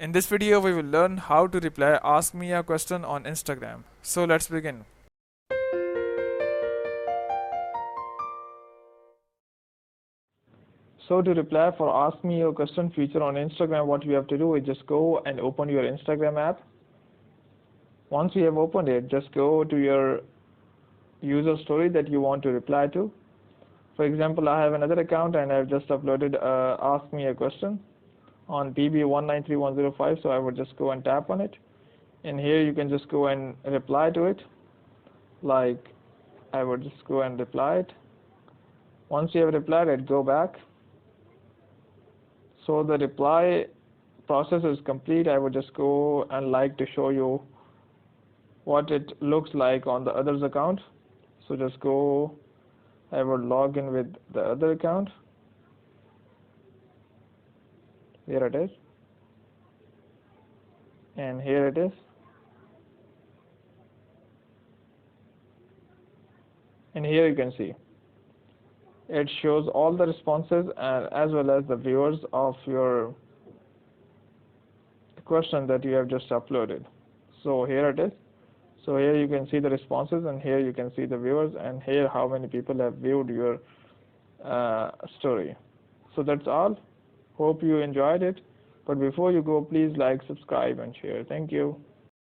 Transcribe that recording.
In this video, we will learn how to reply Ask Me a Question on Instagram. So let's begin. So to reply for Ask Me Your Question feature on Instagram, what we have to do is just go and open your Instagram app. Once you have opened it, just go to your user story that you want to reply to. For example, I have another account and I've just uploaded Ask Me a Question on PB193105, so I would just go and tap on it. And here you can just go and reply to it. Like I would just go and reply it. Once you have replied it, go back. So the reply process is complete. I would just go and like to show you what it looks like on the other's account. So just go, I would log in with the other account. Here it is. And here it is. And here you can see it shows all the responses and as well as the viewers of your question that you have just uploaded. So here it is. So here you can see the responses, and here you can see the viewers, and here how many people have viewed your story. So that's all. Hope you enjoyed it. But before you go, please like, subscribe, and share. Thank you.